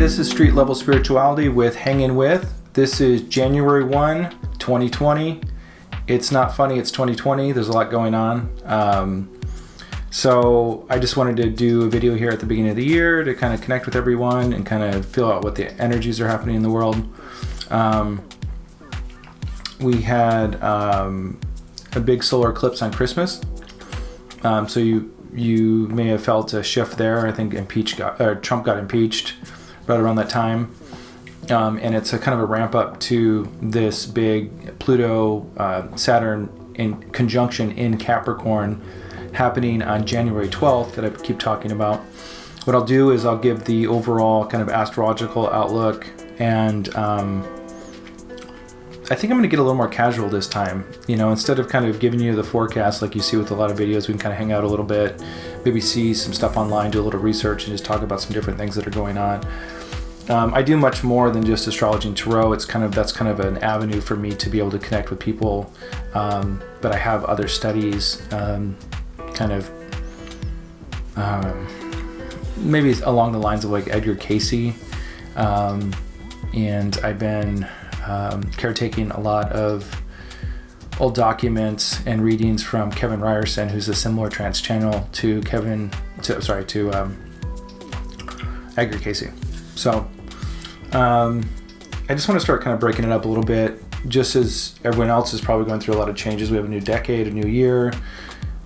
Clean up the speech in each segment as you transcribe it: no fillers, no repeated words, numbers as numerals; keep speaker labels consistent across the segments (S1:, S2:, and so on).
S1: this is Street Level Spirituality with Hangin with. This is January 1, 2020. It's not funny, it's 2020. There's a lot going on. So I just wanted to do a video here at the beginning of the year to kind of connect with everyone and kind of feel out what the energies are happening in the world. We had a big solar eclipse on Christmas. So you may have felt a shift there. I think Trump got impeached right around that time. And it's a kind of a ramp up to this big Pluto Saturn in conjunction in Capricorn happening on January 12th that I keep talking about. What I'll do is I'll give the overall kind of astrological outlook, and I think I'm going to get a little more casual this time. You know, instead of kind of giving you the forecast like you see with a lot of videos, we can kind of hang out a little bit, maybe see some stuff online, do a little research, and just talk about some different things that are going on. I do much more than just astrology and tarot. That's kind of an avenue for me to be able to connect with people. But I have other studies, maybe along the lines of like Edgar Cayce, and I've been caretaking a lot of old documents and readings from Kevin Ryerson, who's a similar trance channel to Edgar Cayce. So I just want to start kind of breaking it up a little bit, just as everyone else is probably going through a lot of changes. We have a new decade, a new year.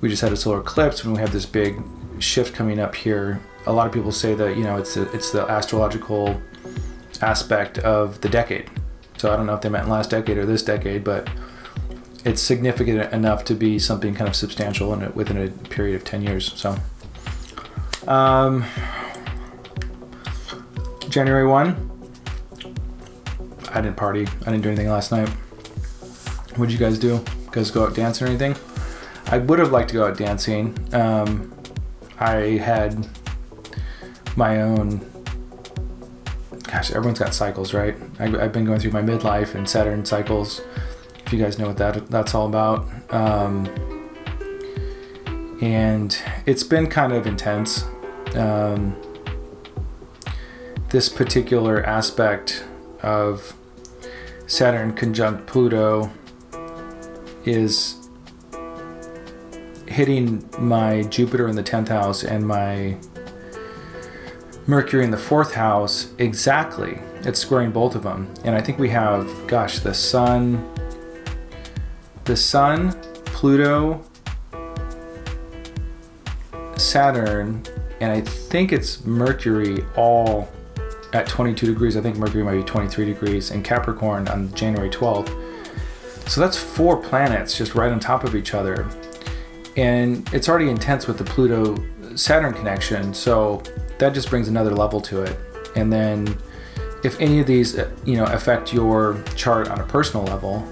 S1: We just had a solar eclipse, and we have this big shift coming up here. A lot of people say that, you know, it's the astrological aspect of the decade. So I don't know if they meant last decade or this decade, but it's significant enough to be something kind of substantial within a period of 10 years. So January 1, I didn't party. I didn't do anything last night. What did you guys do? You guys go out dancing or anything? I would have liked to go out dancing. I had my own, gosh, everyone's got cycles, right? I've been going through my midlife and Saturn cycles, if you guys know what that's all about. And it's been kind of intense. This particular aspect of Saturn conjunct Pluto is hitting my Jupiter in the 10th house and my Mercury in the 4th house exactly. It's squaring both of them. And I think we have, gosh, the Sun, Pluto, Saturn, and I think it's Mercury all at 22 degrees. I think Mercury might be 23 degrees in Capricorn on January 12th. So that's 4 planets just right on top of each other. And it's already intense with the Pluto-Saturn connection, so that just brings another level to it. And then if any of these, affect your chart on a personal level,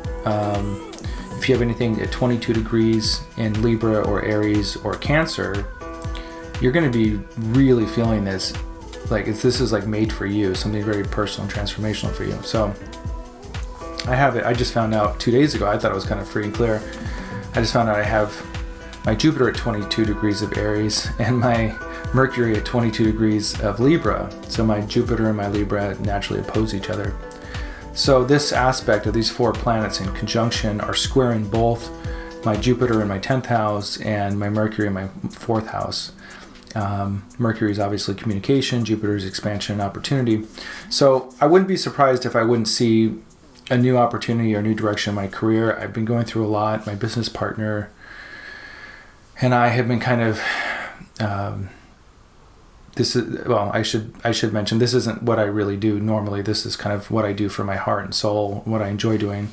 S1: if you have anything at 22 degrees in Libra or Aries or Cancer, you're going to be really feeling this. Like this is like made for you, something very personal and transformational for you. So I have it. I just found out 2 days ago. I thought it was kind of free and clear. I just found out I have my Jupiter at 22 degrees of Aries and my Mercury at 22 degrees of Libra. So my Jupiter and my Libra naturally oppose each other. So this aspect of these 4 planets in conjunction are squaring both my Jupiter in my 10th house and my Mercury in my 4th house. Mercury is obviously communication, Jupiter is expansion and opportunity. So I wouldn't be surprised if I wouldn't see a new opportunity or new direction in my career. I've been going through a lot. My business partner and I have been kind of, I should mention, this isn't what I really do normally. This is kind of what I do for my heart and soul, what I enjoy doing,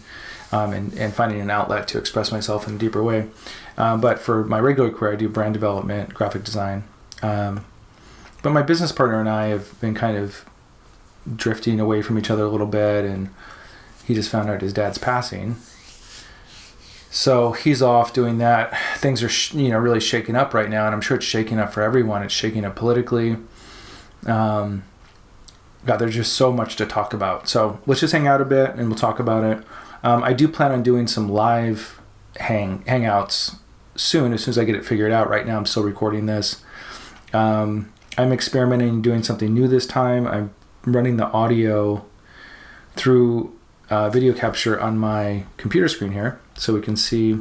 S1: and finding an outlet to express myself in a deeper way. But for my regular career, I do brand development, graphic design. But my business partner and I have been kind of drifting away from each other a little bit, and he just found out his dad's passing. So he's off doing that. Things are, really shaking up right now, and I'm sure it's shaking up for everyone. It's shaking up politically. God, there's just so much to talk about. So let's just hang out a bit, and we'll talk about it. I do plan on doing some live hangouts soon, as soon as I get it figured out. Right now, I'm still recording this. I'm experimenting, doing something new this time. I'm running the audio through video capture on my computer screen here, so we can see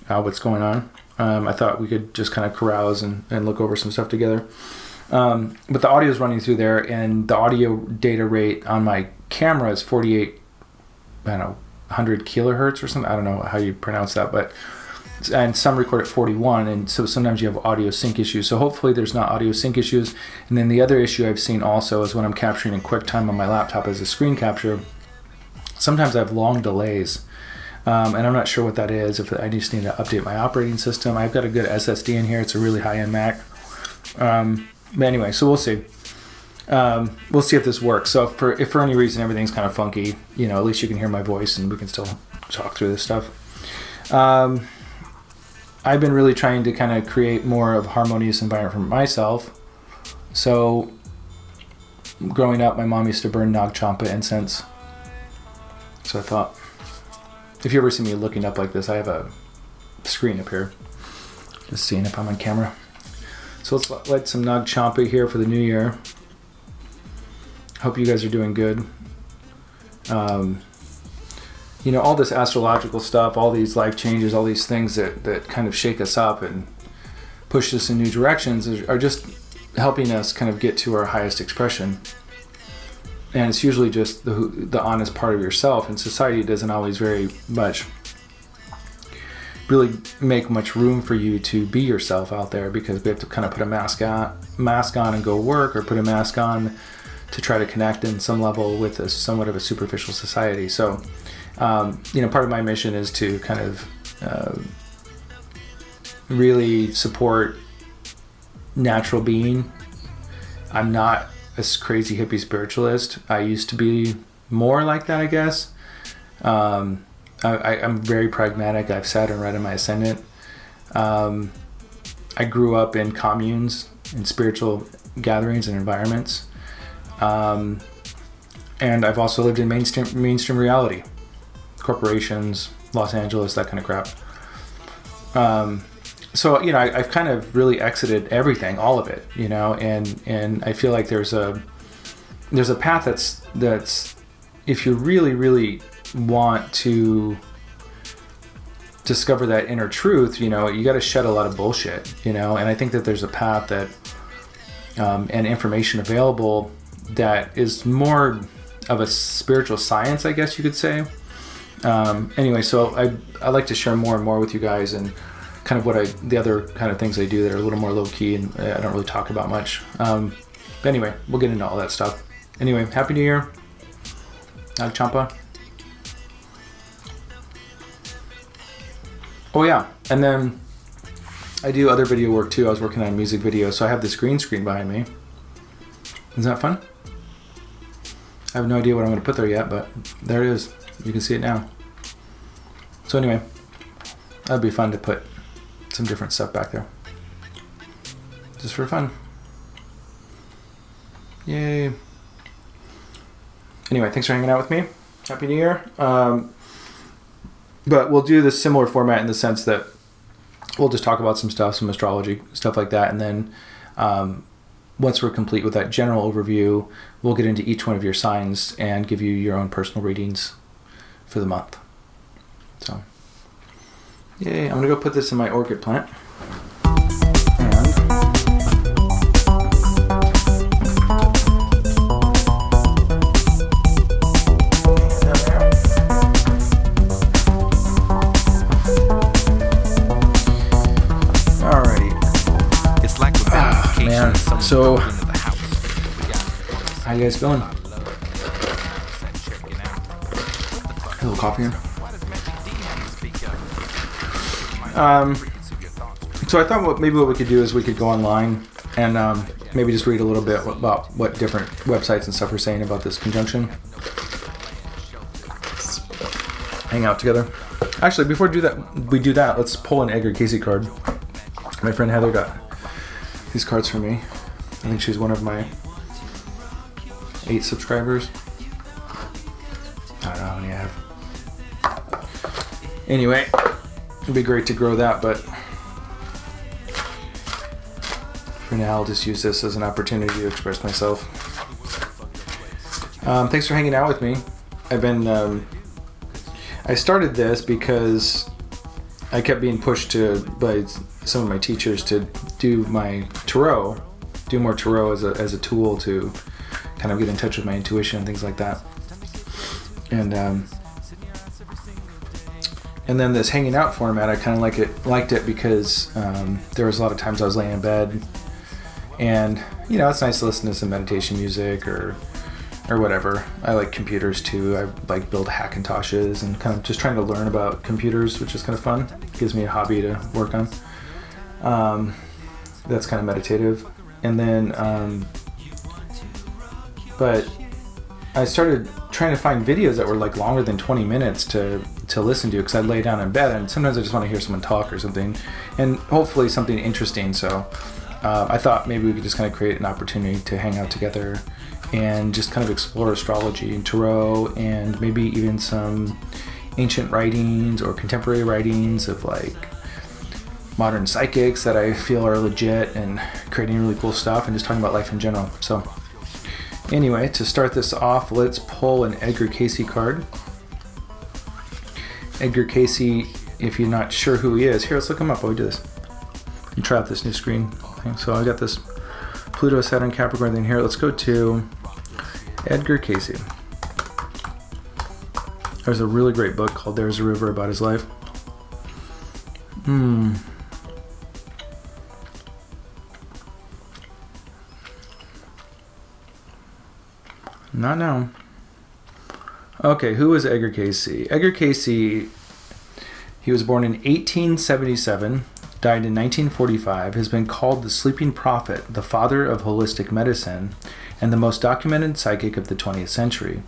S1: what's going on. I thought we could just kind of carouse and look over some stuff together. But the audio is running through there, and the audio data rate on my camera is 100 kilohertz or something. I don't know how you pronounce that, but and some record at 41, and so sometimes you have audio sync issues. So hopefully there's not audio sync issues. And then the other issue I've seen also is when I'm capturing in QuickTime on my laptop as a screen capture, sometimes I have long delays. And I'm not sure what that is. If I just need to update my operating system. I've got a good SSD in here. It's a really high-end Mac. But anyway, so we'll see. We'll see if this works. So if for any reason everything's kind of funky, at least you can hear my voice and we can still talk through this stuff. I've been really trying to kind of create more of a harmonious environment for myself. So growing up, my mom used to burn Nag Champa incense. So I thought, if you ever see me looking up like this, I have a screen up here. Just seeing if I'm on camera. So let's light some Nag Champa here for the new year. Hope you guys are doing good. All this astrological stuff, all these life changes, all these things that kind of shake us up and push us in new directions are just helping us kind of get to our highest expression. And it's usually just the honest part of yourself, and society doesn't always really make much room for you to be yourself out there, because we have to kind of put a mask on and go work, or put a mask on to try to connect in some level with somewhat of a superficial society. So part of my mission is to kind of really support natural being. I'm not a crazy hippie spiritualist. I used to be more like that, I guess. I'm very pragmatic. I have Saturn right in my ascendant. I grew up in communes, in spiritual gatherings and environments. And I've also lived in mainstream reality. Corporations, Los Angeles, that kind of crap. So I've kind of really exited everything, all of it, and I feel like there's a path that's if you really, really want to discover that inner truth, you got to shed a lot of bullshit, and I think that there's a path that and information available that is more of a spiritual science, I guess you could say. Anyway, so I like to share more and more with you guys, and kind of the other kind of things I do that are a little more low key and I don't really talk about much. But anyway, we'll get into all that stuff. Anyway, Happy New Year. Nag Champa. Oh yeah, and then I do other video work too. I was working on a music video, so I have this green screen behind me. Isn't that fun? I have no idea what I'm going to put there yet, but there it is. You can see it now. So anyway, that'd be fun to put some different stuff back there. Just for fun. Yay. Anyway, thanks for hanging out with me. Happy New Year. But we'll do this similar format in the sense that we'll just talk about some stuff, some astrology, stuff like that. And then once we're complete with that general overview, we'll get into each one of your signs and give you your own personal readings for the month. So, yay, I'm going to go put this in my orchid plant. So, how you guys feeling? A little coffee here. So I thought maybe what we could do is we could go online and maybe just read a little bit about what different websites and stuff are saying about this conjunction. Hang out together. Actually, before we do that, let's pull an Edgar Casey card. My friend Heather got these cards for me. I think she's one of my 8 subscribers. I don't know how many I have. Anyway, it'd be great to grow that, but for now I'll just use this as an opportunity to express myself. Thanks for hanging out with me. I started this because I kept being pushed by some of my teachers to do more tarot as a tool to kind of get in touch with my intuition and things like that. And then this hanging out format, I kind of liked it because there was a lot of times I was laying in bed, and it's nice to listen to some meditation music or whatever. I like computers too. I like build Hackintoshes and kind of just trying to learn about computers, which is kind of fun. It gives me a hobby to work on. That's kind of meditative. And then, but I started trying to find videos that were like longer than 20 minutes to listen to, because I'd lay down in bed and sometimes I just want to hear someone talk or something, and hopefully something interesting. So I thought maybe we could just kind of create an opportunity to hang out together and just kind of explore astrology and tarot, and maybe even some ancient writings or contemporary writings of like modern psychics that I feel are legit and creating really cool stuff, and just talking about life in general. So anyway, to start this off, let's pull an Edgar Cayce card. Edgar Cayce, if you're not sure who he is, here, let's look him up while we do this. You try out this new screen thing. So I got this Pluto, Saturn, Capricorn thing here. Let's go to Edgar Cayce. There's a really great book called There's a River about his life. Not now. Okay, who is Edgar Cayce? Edgar Cayce, he was born in 1877, died in 1945, has been called the sleeping prophet, the father of holistic medicine, and the most documented psychic of the 20th century.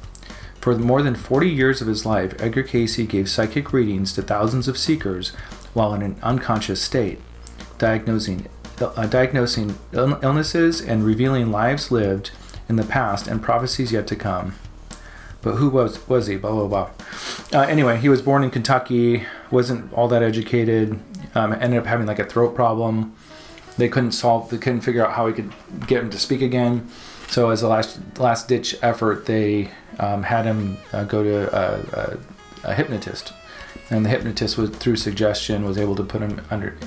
S1: For more than 40 years of his life, Edgar Cayce gave psychic readings to thousands of seekers while in an unconscious state, diagnosing illnesses and revealing lives lived in the past and prophecies yet to come. But who was he? Blah, blah, blah. Anyway, he was born in Kentucky, wasn't all that educated, ended up having like a throat problem. They couldn't figure out how he could get him to speak again. So as a last ditch effort, they had him go to a hypnotist. And the hypnotist, through suggestion, was able to put him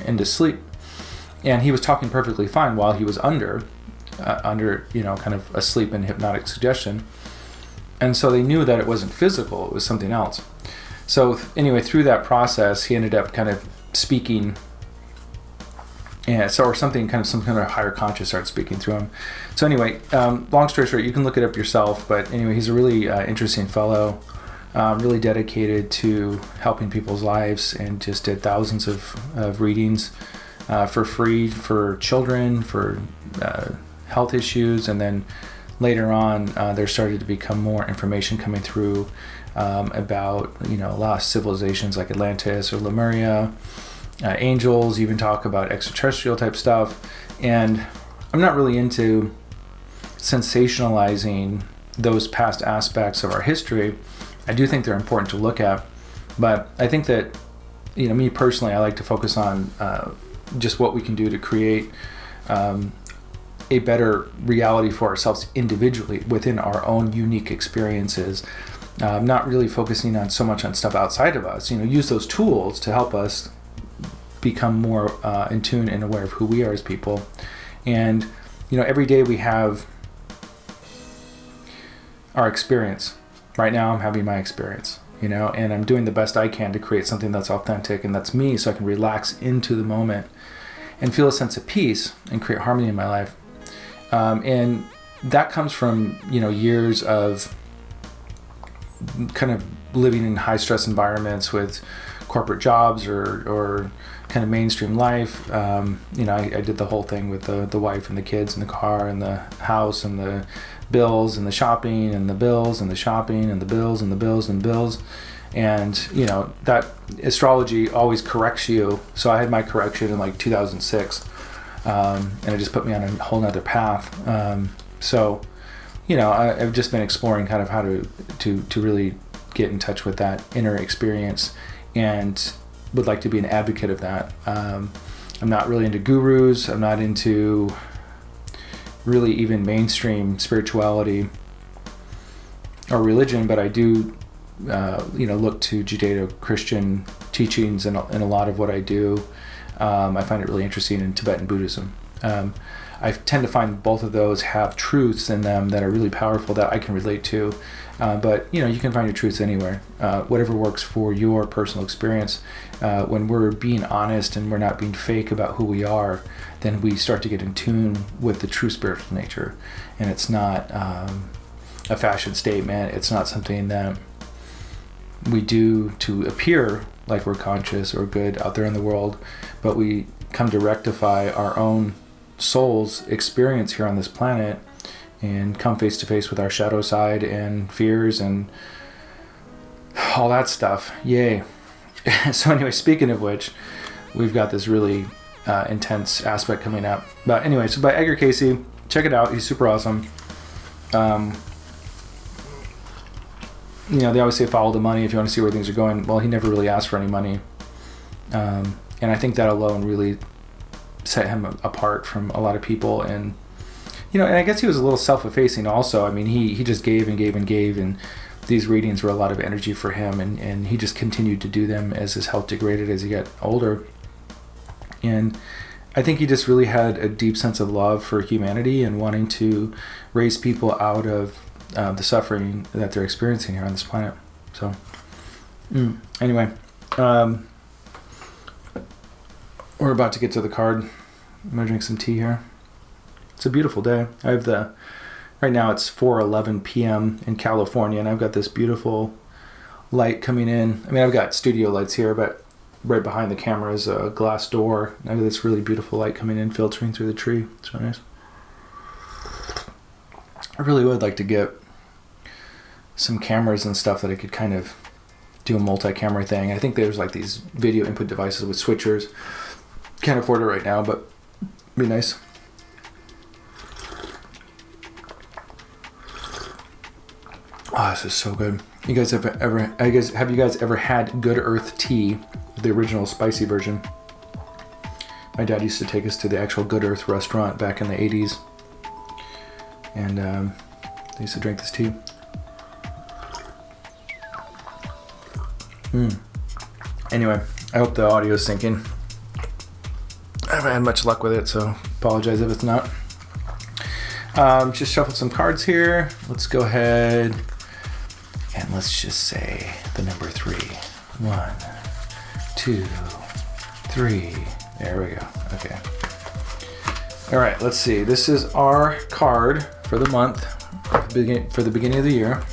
S1: into sleep. And he was talking perfectly fine while he was under kind of asleep in hypnotic suggestion. And so they knew that it wasn't physical, it was something else. So anyway, through that process, he ended up kind of speaking, and some kind of higher conscious started speaking through him. So anyway, long story short, you can look it up yourself, but anyway, he's a really interesting fellow, really dedicated to helping people's lives, and just did thousands of readings for free for children, for health issues, and then later on, there started to become more information coming through about lost civilizations like Atlantis or Lemuria. Angels even talk about extraterrestrial type stuff, and I'm not really into sensationalizing those past aspects of our history. I do think they're important to look at, but I think that me personally, I like to focus on just what we can do to create a better reality for ourselves individually within our own unique experiences. Not really focusing on so much on stuff outside of us. Use those tools to help us become more in tune and aware of who we are as people. And every day we have our experience. Right now I'm having my experience, and I'm doing the best I can to create something that's authentic and that's me, so I can relax into the moment and feel a sense of peace and create harmony in my life. And that comes from years of kind of living in high stress environments with corporate jobs or kind of mainstream life. I did the whole thing with the wife and the kids and the car and the house and the bills and the shopping and the bills and the shopping and the bills and the bills and bills. And that astrology always corrects you. So I had my correction in like 2006, and it just put me on a whole nother path. So I've just been exploring kind of how to really get in touch with that inner experience, and would like to be an advocate of that. I'm not really into gurus. I'm not into really even mainstream spirituality. or religion, but I do, look to Judeo-Christian teachings in a lot of what I do. I find it really interesting in Tibetan Buddhism. I tend to find both of those have truths in them that are really powerful that I can relate to. But you can find your truths anywhere. Whatever works for your personal experience. When we're being honest and we're not being fake about who we are, then we start to get in tune with the true spiritual nature. And it's not a fashion statement. It's not something that we do to appear like we're conscious or good out there in the world, but we come to rectify our own soul's experience here on this planet and come face to face with our shadow side and fears and all that stuff. Yay. So anyway, speaking of which, we've got this really intense aspect coming up. But anyway, so by Edgar Cayce, check it out. He's super awesome. They always say follow the money if you want to see where things are going. Well, he never really asked for any money. And I think that alone really set him apart from a lot of people. And and I guess he was a little self-effacing also. I mean, he just gave and gave and gave, and these readings were a lot of energy for him, and he just continued to do them as his health degraded as he got older. And I think he just really had a deep sense of love for humanity and wanting to raise people out of the suffering that they're experiencing here on this planet. So anyway, we're about to get to the card. I'm gonna drink some tea here. It's a beautiful day. I have right now it's 4:11 p.m. in California, and I've got this beautiful light coming in. I mean, I've got studio lights here, but right behind the camera is a glass door. I have this really beautiful light coming in, filtering through the tree. It's really nice. I really would like to get some cameras and stuff that I could kind of do a multi-camera thing. I think there's like these video input devices with switchers. Can't afford it right now, but it'd be nice. Oh, this is so good. Have you guys ever had Good Earth tea, the original spicy version? My dad used to take us to the actual Good Earth restaurant back in the 80s. And they used to drink this tea. Anyway, I hope the audio is syncing. I haven't had much luck with it, so apologize if it's not. Just shuffled some cards here. Let's go ahead and let's just say the number 3. 1, 2, 3. There we go. Okay. All right, let's see. This is our card for the month, for the beginning of the year.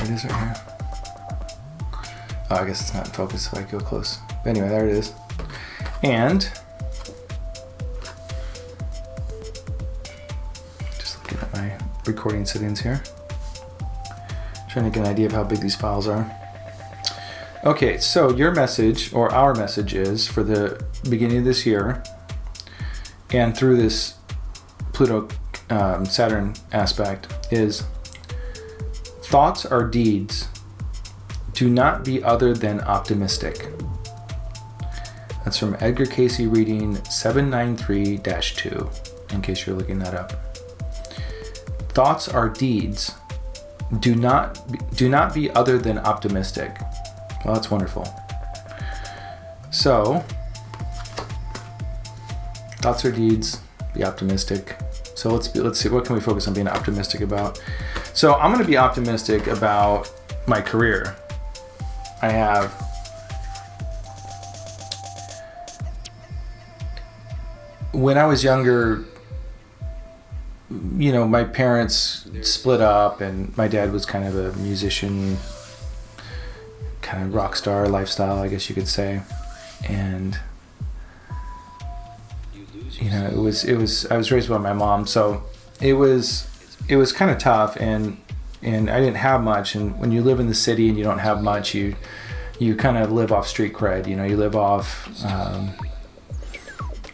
S1: It is right here. Oh, I guess it's not in focus if I go close. But anyway, there it is. And just looking at my recording settings here. Trying to get an idea of how big these files are. Okay, so your message, or our message, is for the beginning of this year and through this Pluto Saturn aspect is: thoughts are deeds. Do not be other than optimistic. That's from Edgar Cayce reading 793-2, in case you're looking that up. Thoughts are deeds. Do not be other than optimistic. Well, that's wonderful. So, thoughts are deeds. Be optimistic. So let's see. What can we focus on being optimistic about? So I'm going to be optimistic about my career. When I was younger, my parents split up, and my dad was kind of a musician, kind of rock star lifestyle, I guess you could say. And it was I was raised by my mom, so it was kind of tough, and I didn't have much. And when you live in the city and you don't have much, you kind of live off street cred. You live off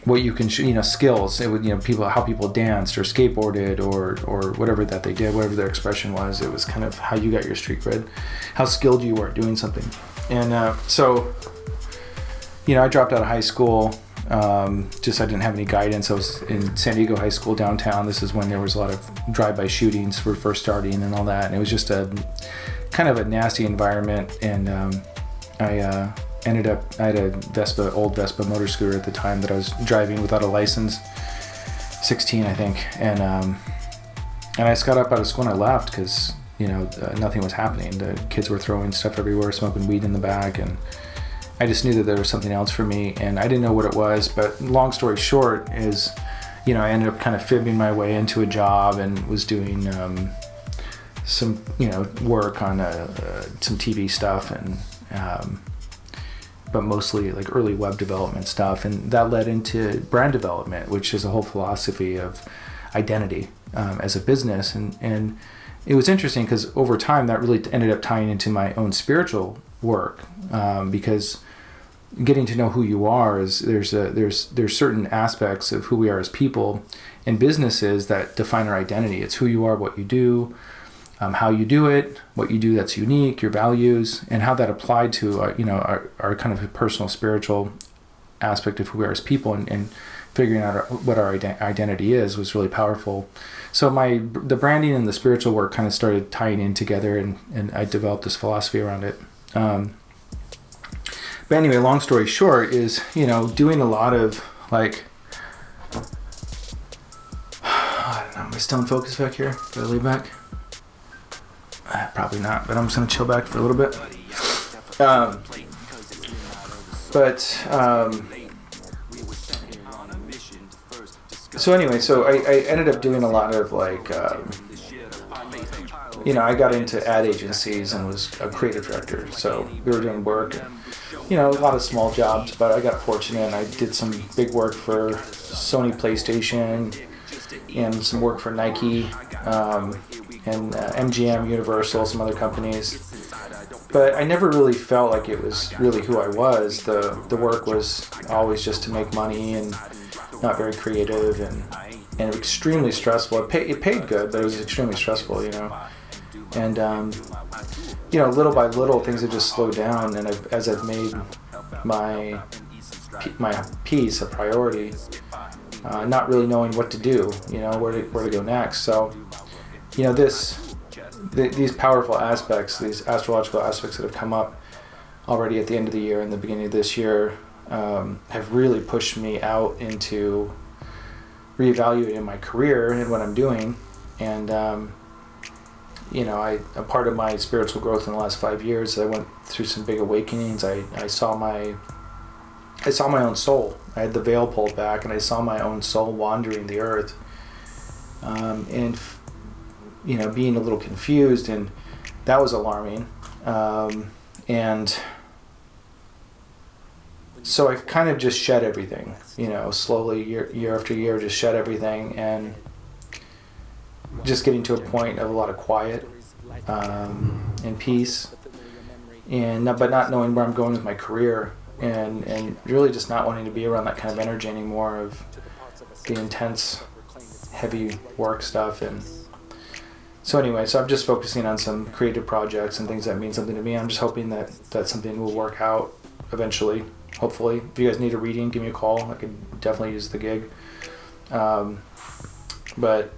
S1: what you can, skills. It would, how people danced or skateboarded or whatever that they did, whatever their expression was. It was kind of how you got your street cred, how skilled you were at doing something. And so I dropped out of high school Just I didn't have any guidance. I was in San Diego High School downtown. This is when there was a lot of drive-by shootings were first starting and all that. And it was just a kind of a nasty environment. And I ended up, I had a old Vespa motor scooter at the time that I was driving without a license, 16 I think. And I just got up out of school and I left because, nothing was happening. The kids were throwing stuff everywhere, smoking weed in the back, and I just knew that there was something else for me, and I didn't know what it was. But long story short is, I ended up kind of fibbing my way into a job and was doing some, work on some TV stuff, and but mostly like early web development stuff, and that led into brand development, which is a whole philosophy of identity as a business, and it was interesting because over time that really ended up tying into my own spiritual work, because getting to know who you are is there's certain aspects of who we are as people and businesses that define our identity. It's who you are, what you do, how you do it, what you do that's unique, your values, and how that applied to our kind of personal spiritual aspect of who we are as people, and figuring out what our identity is was really powerful. So the branding and the spiritual work kind of started tying in together, and I developed this philosophy around it. But anyway, long story short is, doing a lot of like, I don't know, my stone focus back here. Gotta lean back. Probably not, but I'm just gonna chill back for a little bit. So anyway, so I ended up doing a lot of like, I got into ad agencies and was a creative director. So we were doing work, and, a lot of small jobs, but I got fortunate and I did some big work for Sony PlayStation and some work for Nike, and MGM, Universal, some other companies. But I never really felt like it was really who I was. The work was always just to make money and not very creative and extremely stressful. It paid good, but it was extremely stressful, And little by little, things have just slowed down. And as I've made my piece a priority, not really knowing what to do, where to go next. So, these powerful aspects, these astrological aspects that have come up already at the end of the year and the beginning of this year, have really pushed me out into reevaluating my career and what I'm doing. And, a part of my spiritual growth in the last 5 years, I went through some big awakenings. I saw my own soul. I had the veil pulled back and I saw my own soul wandering the earth. And being a little confused, and that was alarming. And so I've kind of just shed everything, slowly year after year, just shed everything, and just getting to a point of a lot of quiet and peace, but not knowing where I'm going with my career, and really just not wanting to be around that kind of energy anymore of the intense, heavy work stuff. And so anyway, so I'm just focusing on some creative projects and things that mean something to me. I'm just hoping that something will work out eventually, hopefully. If you guys need a reading, give me a call. I could definitely use the gig. But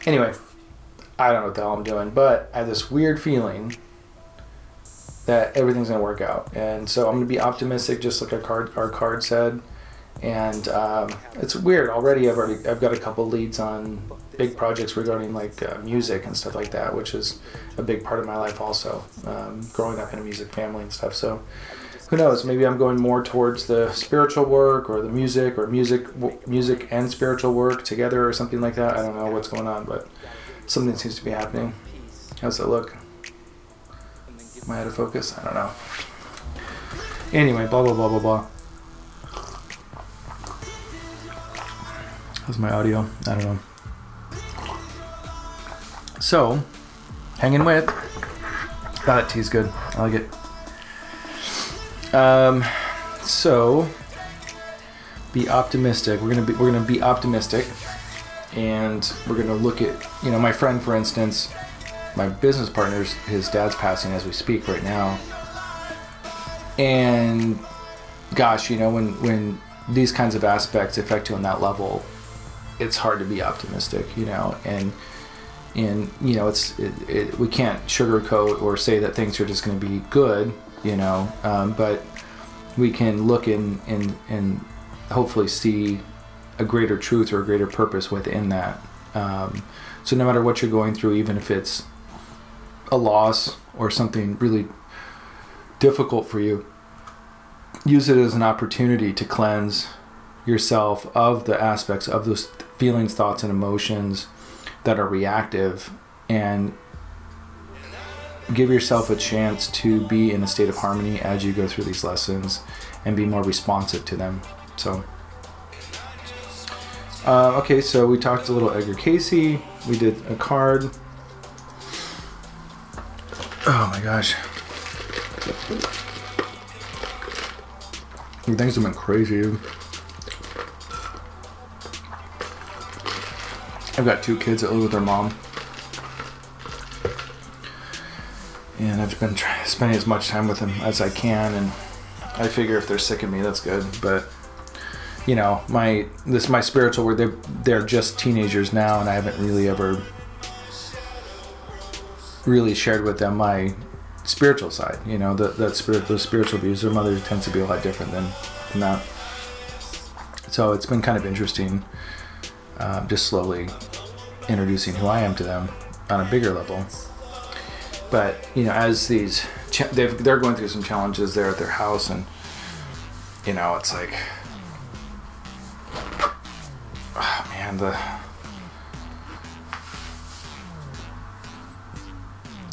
S1: anyway, I don't know what the hell I'm doing, but I have this weird feeling that everything's going to work out. And so I'm going to be optimistic, just like our card said. And it's weird. I've got a couple leads on big projects regarding like music and stuff like that, which is a big part of my life also, growing up in a music family and stuff. So who knows, maybe I'm going more towards the spiritual work or the music, or music and spiritual work together or something like that. I don't know what's going on, but something seems to be happening. How's it look? Am I out of focus? I don't know. Anyway, blah, blah, blah, blah, blah. How's my audio? I don't know. So, hanging with. That tea's good. I like it. So, be optimistic. We're gonna be optimistic, and we're gonna look at, my friend, for instance, my business partner's, his dad's passing as we speak right now. And gosh, when these kinds of aspects affect you on that level, it's hard to be optimistic, and we can't sugarcoat or say that things are just going to be good, but we can look and hopefully see a greater truth or a greater purpose within that. So no matter what you're going through, even if it's a loss or something really difficult for you, use it as an opportunity to cleanse yourself of the aspects of those feelings, thoughts, and emotions that are reactive, and give yourself a chance to be in a state of harmony as you go through these lessons and be more responsive to them. So, okay, so we talked a little Edgar Casey. We did a card. Oh my gosh. Things have been crazy. I've got 2 kids that live with their mom. And I've been spending as much time with them as I can, and I figure if they're sick of me, that's good. But my spiritual world, they're just teenagers now, and I haven't really ever really shared with them my spiritual side. Those spiritual views. Their mother tends to be a lot different than that. So it's been kind of interesting, just slowly introducing who I am to them on a bigger level. But as these they're going through some challenges there at their house, and it's like, oh man,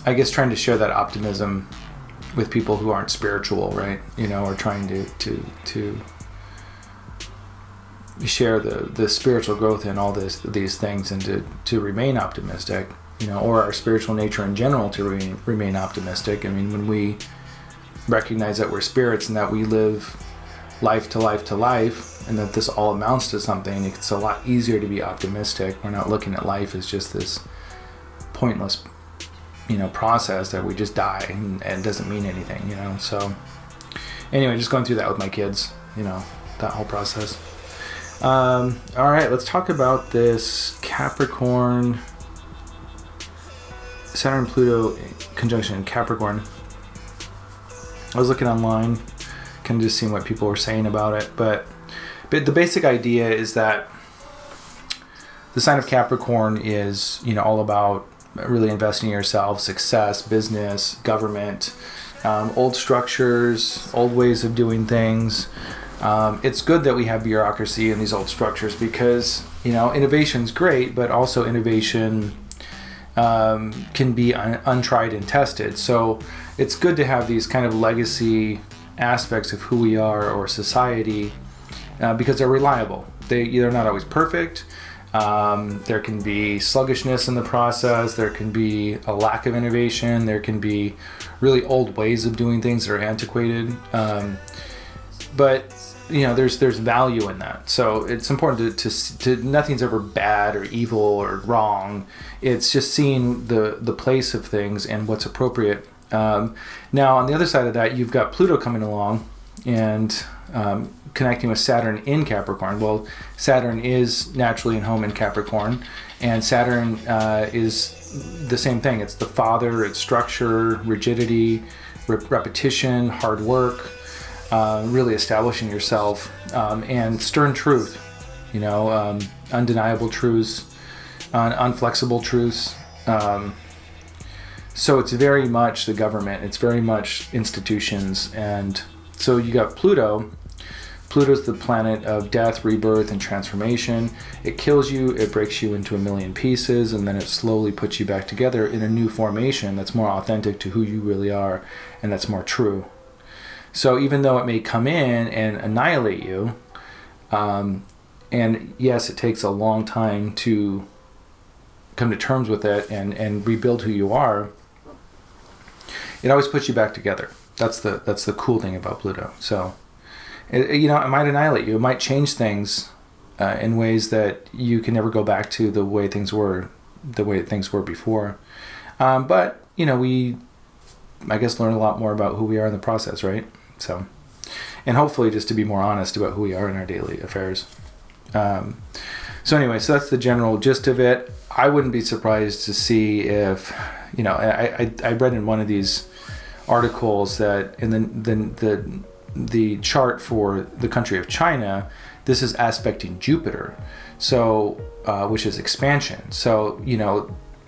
S1: I guess trying to share that optimism with people who aren't spiritual, right? Or trying to share the spiritual growth in all these things, and to remain optimistic, or our spiritual nature in general to remain optimistic. I mean, when we recognize that we're spirits and that we live life to life to life, and that this all amounts to something, it's a lot easier to be optimistic. We're not looking at life as just this pointless process that we just die and it doesn't mean anything, So anyway, just going through that with my kids, that whole process. All right, let's talk about this Capricorn, Saturn Pluto conjunction in Capricorn. I was looking online, kind of just seeing what people were saying about it, but the basic idea is that the sign of Capricorn is, all about really investing in yourself, success, business, government, old structures, old ways of doing things. It's good that we have bureaucracy in these old structures because, innovation's great, but also innovation can be untried and tested. So it's good to have these kind of legacy aspects of who we are or society because they're reliable. They're not always perfect. There can be sluggishness in the process. There can be a lack of innovation. There can be really old ways of doing things that are antiquated. But there's value in that. So it's important to nothing's ever bad or evil or wrong. It's just seeing the place of things and what's appropriate. Now on the other side of that, you've got Pluto coming along and connecting with Saturn in Capricorn. Well, Saturn is naturally in home in Capricorn, and Saturn is the same thing. It's the father, it's structure, rigidity, repetition, hard work, really establishing yourself, and stern truth, undeniable truths, unflexible truths. So it's very much the government, it's very much institutions, and so you got Pluto. Pluto's the planet of death, rebirth, and transformation. It kills you, it breaks you into a million pieces, and then it slowly puts you back together in a new formation that's more authentic to who you really are, and that's more true. So even though it may come in and annihilate you, and yes, it takes a long time to come to terms with it and rebuild who you are, it always puts you back together. That's the cool thing about Pluto. So, it might annihilate you. It might change things in ways that you can never go back to the way things were before. But we, I guess, learn a lot more about who we are in the process, right? So, and hopefully just to be more honest about who we are in our daily affairs. So anyway, so that's the general gist of it. I wouldn't be surprised to see if, I read in one of these articles that in the chart for the country of China, this is aspecting Jupiter, so which is expansion. So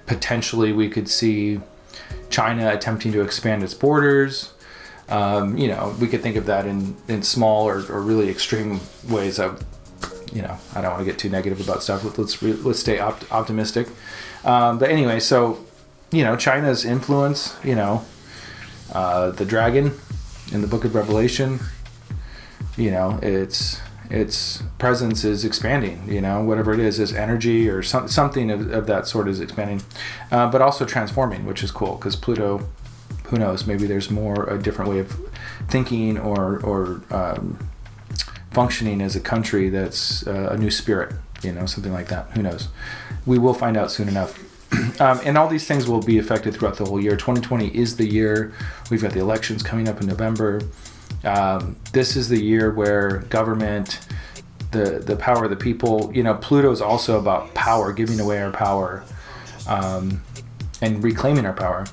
S1: potentially we could see China attempting to expand its borders. We could think of that in small or really extreme ways. I don't want to get too negative about stuff. Let's stay optimistic. But anyway, so China's influence, the dragon in the Book of Revelation, its presence is expanding. Whatever it is energy or something of that sort is expanding, but also transforming, which is cool because Pluto, who knows, maybe there's a different way of thinking or functioning as a country that's a new spirit, something like that. Who knows? We will find out soon enough. And all these things will be affected throughout the whole year. 2020 is the year. We've got the elections coming up in November. This is the year where government, the power of the people, Pluto is also about power, giving away our power, and reclaiming our power.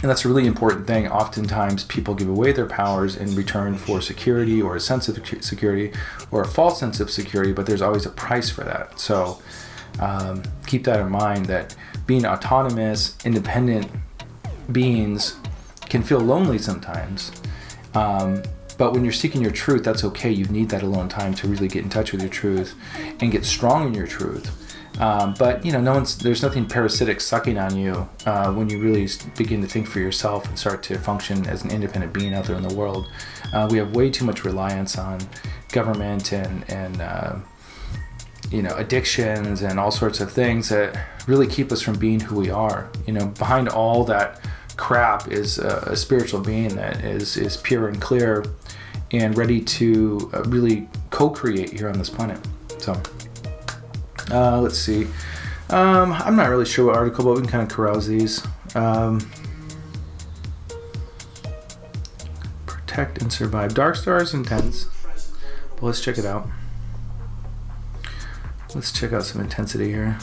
S1: And that's a really important thing. Oftentimes people give away their powers in return for security or a sense of security or a false sense of security, but there's always a price for that. So keep that in mind, that being autonomous, independent beings can feel lonely sometimes. But when you're seeking your truth, that's okay. You need that alone time to really get in touch with your truth and get strong in your truth. But there's nothing parasitic sucking on you when you really begin to think for yourself and start to function as an independent being out there in the world. We have way too much reliance on government and addictions and all sorts of things that really keep us from being who we are. Behind all that crap is a spiritual being that is pure and clear and ready to really co-create here on this planet. So let's see. I'm not really sure what article, but we can kind of carouse these. Protect and survive. Dark Star is intense, but let's check it out. Let's check out some intensity here.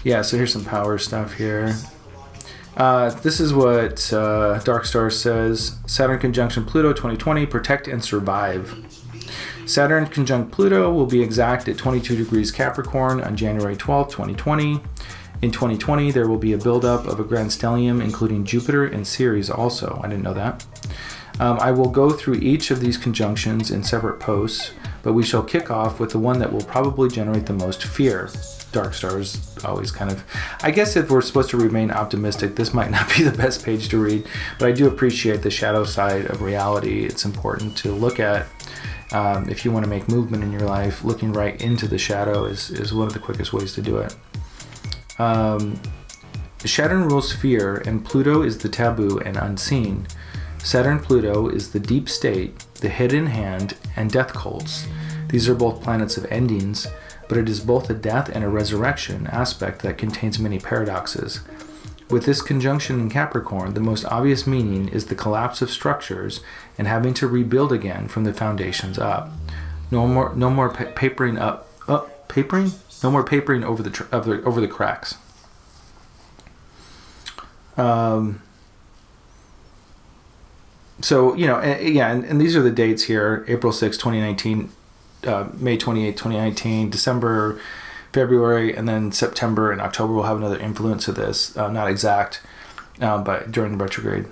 S1: Yeah, so here's some power stuff here. This is what Dark Star says. Saturn conjunction Pluto 2020, protect and survive. Saturn conjunct Pluto will be exact at 22 degrees Capricorn on January 12, 2020. In 2020, there will be a buildup of a grand stellium, including Jupiter and Ceres also. I didn't know that. I will go through each of these conjunctions in separate posts, but we shall kick off with the one that will probably generate the most fear. Dark Star is always kind of... I guess if we're supposed to remain optimistic, this might not be the best page to read, but I do appreciate the shadow side of reality. It's important to look at. If you want to make movement in your life, looking right into the shadow is one of the quickest ways to do it. Saturn rules fear, and Pluto is the taboo and unseen. Saturn-Pluto is the deep state, the hidden hand, and death cults. These are both planets of endings, but it is both a death and a resurrection aspect that contains many paradoxes. With this conjunction in Capricorn, the most obvious meaning is the collapse of structures and having to rebuild again from the foundations up. No more papering up. Papering? No more papering over the cracks. So, and these are the dates here: April 6, 2019, May 28, 2019, December, February, and then September and October will have another influence of this. Not exact, but during the retrograde.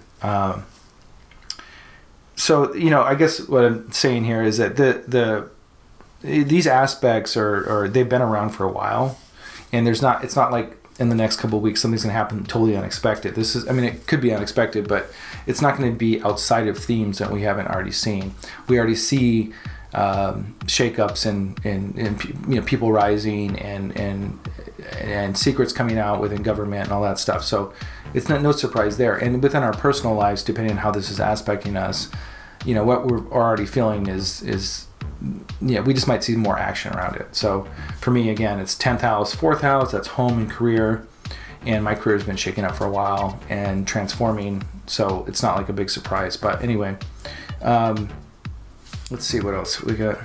S1: So, I guess what I'm saying here is that these aspects they've been around for a while, and it's not like in the next couple of weeks something's going to happen totally unexpected. It could be unexpected, but it's not going to be outside of themes that we haven't already seen. We already see shakeups and people rising and secrets coming out within government and all that stuff. So it's no surprise there. And within our personal lives, depending on how this is aspecting us, what we're already feeling is we just might see more action around it. So for me, again, it's 10th house, 4th house, that's home and career. and my career has been shaking up for a while and transforming, so it's not like a big surprise. But anyway, let's see what else we got.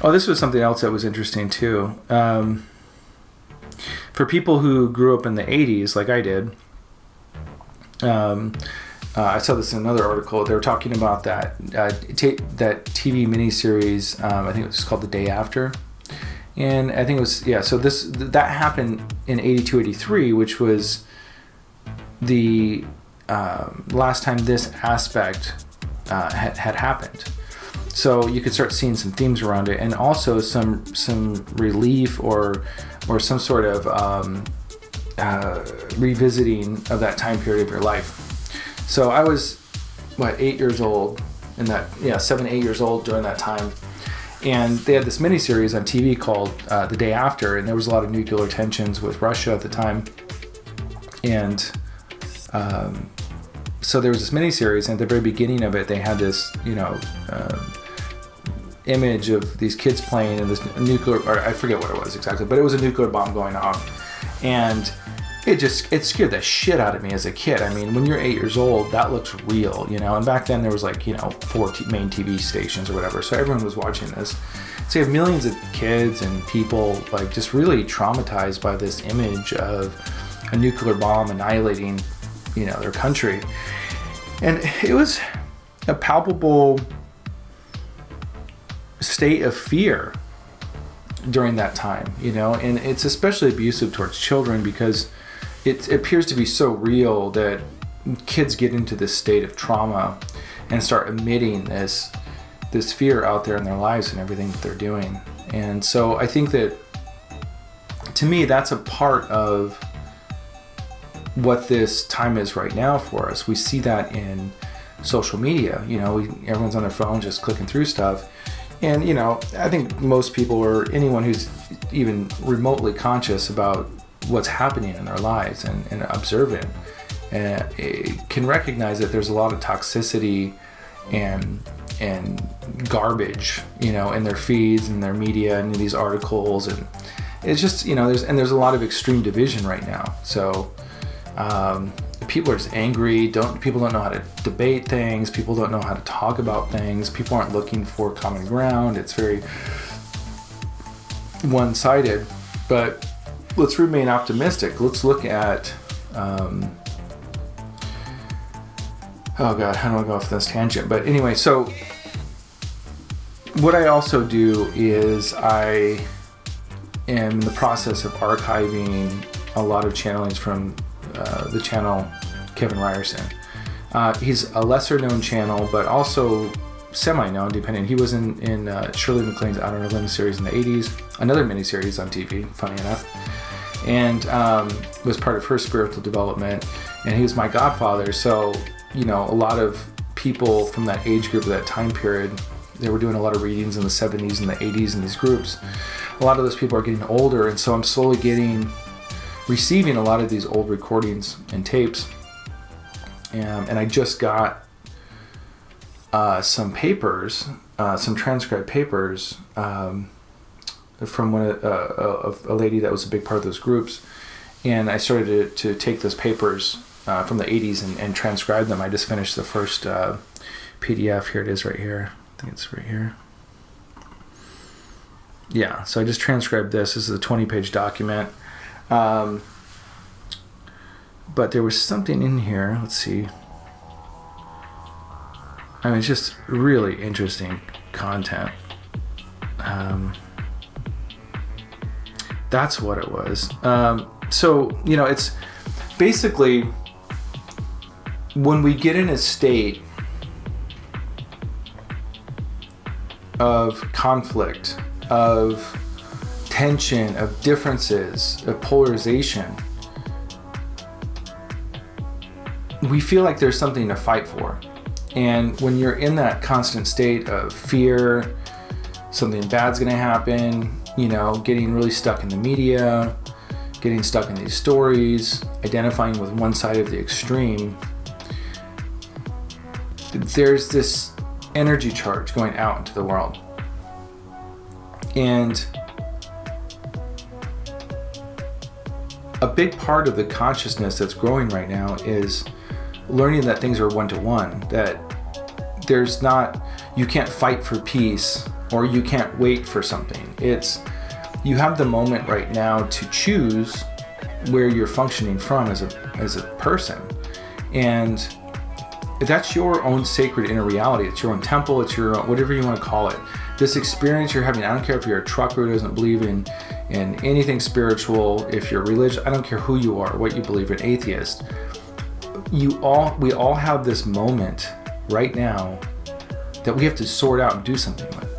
S1: Oh, this was something else that was interesting too. For people who grew up in the 80s, like I did, I saw this in another article. They were talking about that TV miniseries. I think it was called The Day After, and I think it was So that happened in 82, 83, which was the last time this aspect had happened. So you could start seeing some themes around it, and also some relief or some sort of revisiting of that time period of your life. So I was 8 years old in that 7, 8 years old during that time, and they had this miniseries on TV called The Day After, and there was a lot of nuclear tensions with Russia at the time, and so there was this miniseries, and at the very beginning of it, they had this image of these kids playing in this nuclear, or I forget what it was exactly, but it was a nuclear bomb going off, and it scared the shit out of me as a kid. I mean, when you're 8 years old, that looks real, and back then there was 4 main TV stations or whatever, so everyone was watching this. So you have millions of kids and people just really traumatized by this image of a nuclear bomb annihilating, their country. And it was a palpable state of fear during that time, and it's especially abusive towards children because it appears to be so real that kids get into this state of trauma and start emitting this fear out there in their lives and everything that they're doing. And so I think that, to me, that's a part of what this time is right now for us. We see that in social media. Everyone's on their phone just clicking through stuff. And, I think most people, or anyone who's even remotely conscious about what's happening in their lives and observant, can recognize that there's a lot of toxicity and garbage, in their feeds and their media and these articles. And it's just, there's a lot of extreme division right now. So people are just angry. People don't know how to debate things. People don't know how to talk about things. People aren't looking for common ground. It's very one-sided. But let's remain optimistic. Let's look at oh god, how do I go off this tangent? But anyway, so what I also do is I am in the process of archiving a lot of channelings from the channel Kevin Ryerson. He's a lesser known channel, but also semi-known, depending. He was in Shirley MacLaine's Out on a Limb series in the 80s, another miniseries on TV, funny enough, and was part of her spiritual development, and he was my godfather. So, a lot of people from that age group of that time period, they were doing a lot of readings in the 70s and the 80s in these groups. A lot of those people are getting older, and so I'm slowly receiving a lot of these old recordings and tapes, and I just got some papers, some transcribed papers from a lady that was a big part of those groups, and I started to take those papers from the 80s and transcribe them. I just finished the first PDF. Here it is right here. I think it's right here. Yeah, so I just transcribed this. This is a 20-page document. But there was something in here. Let's see. I mean, it's just really interesting content. That's what it was. So, it's basically when we get in a state of conflict, of tension, of differences, of polarization, we feel like there's something to fight for. And when you're in that constant state of fear, something bad's gonna happen, getting really stuck in the media, getting stuck in these stories, identifying with one side of the extreme, there's this energy charge going out into the world. And a big part of the consciousness that's growing right now is learning that things are one-to-one, that there's not, you can't fight for peace or you can't wait for something. It's, you have the moment right now to choose where you're functioning from as a person. And that's your own sacred inner reality. It's your own temple. It's your own, whatever you want to call it. This experience you're having, I don't care if you're a trucker who doesn't believe in anything spiritual, if you're religious, I don't care who you are, what you believe in, atheist. We all have this moment right now that we have to sort out and do something with.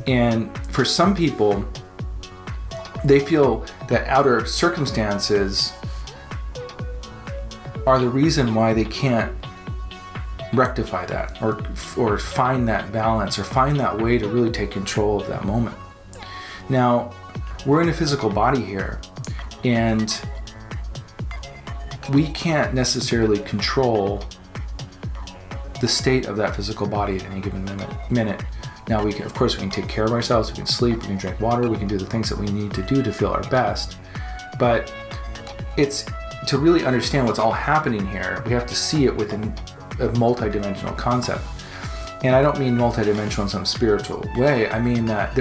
S1: And for some people, they feel that outer circumstances are the reason why they can't rectify that or find that balance or find that way to really take control of that moment. Now, we're in a physical body here, and we can't necessarily control the state of that physical body at any given minute. Now, we can take care of ourselves, we can sleep, we can drink water, we can do the things that we need to do to feel our best. But it's, to really understand what's all happening here, we have to see it within a multidimensional concept. And I don't mean multidimensional in some spiritual way. I mean that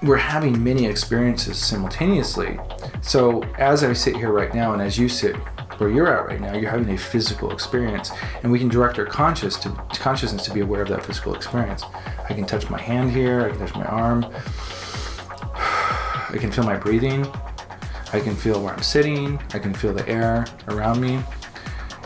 S1: we're having many experiences simultaneously. So as I sit here right now, and as you sit where you're at right now, you're having a physical experience, and we can direct our consciousness to be aware of that physical experience. I can touch my hand here, I can touch my arm, I can feel my breathing, I can feel where I'm sitting, I can feel the air around me.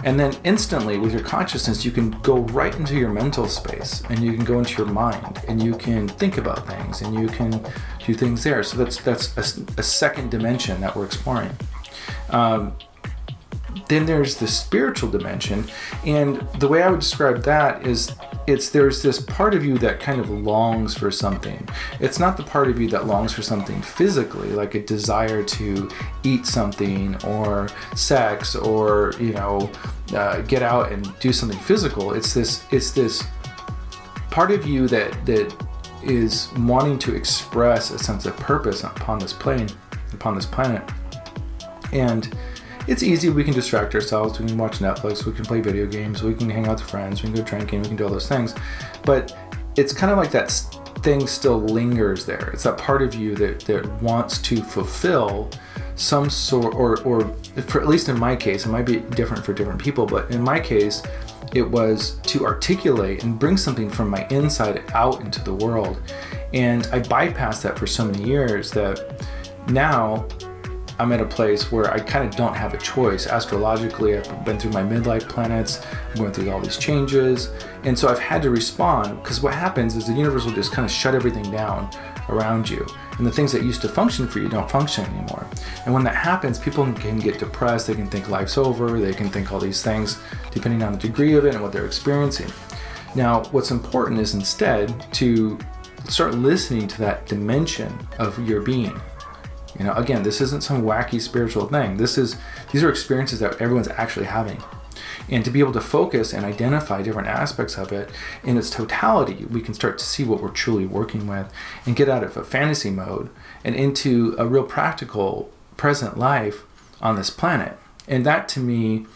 S1: And then instantly with your consciousness, you can go right into your mental space, and you can go into your mind, and you can think about things, and you can do things there. So that's a second dimension that we're exploring. Then there's the spiritual dimension, and the way I would describe that is there's this part of you that kind of longs for something. It's not the part of you that longs for something physically, like a desire to eat something or sex or get out and do something physical. It's this part of you that is wanting to express a sense of purpose upon this planet. And it's easy, we can distract ourselves, we can watch Netflix, we can play video games, we can hang out with friends, we can go drinking, we can do all those things. But it's kind of like that thing still lingers there. It's that part of you that wants to fulfill some sort, or for, at least in my case, it might be different for different people, but in my case, it was to articulate and bring something from my inside out into the world. And I bypassed that for so many years that now I'm at a place where I kind of don't have a choice. Astrologically, I've been through my midlife planets, I'm going through all these changes, and so I've had to respond, because what happens is the universe will just kind of shut everything down around you, and the things that used to function for you don't function anymore. And when that happens, people can get depressed, they can think life's over, they can think all these things, depending on the degree of it and what they're experiencing. Now, what's important is instead to start listening to that dimension of your being. Again, this isn't some wacky spiritual thing. These are experiences that everyone's actually having. And to be able to focus and identify different aspects of it in its totality, we can start to see what we're truly working with and get out of a fantasy mode and into a real practical present life on this planet. And that to me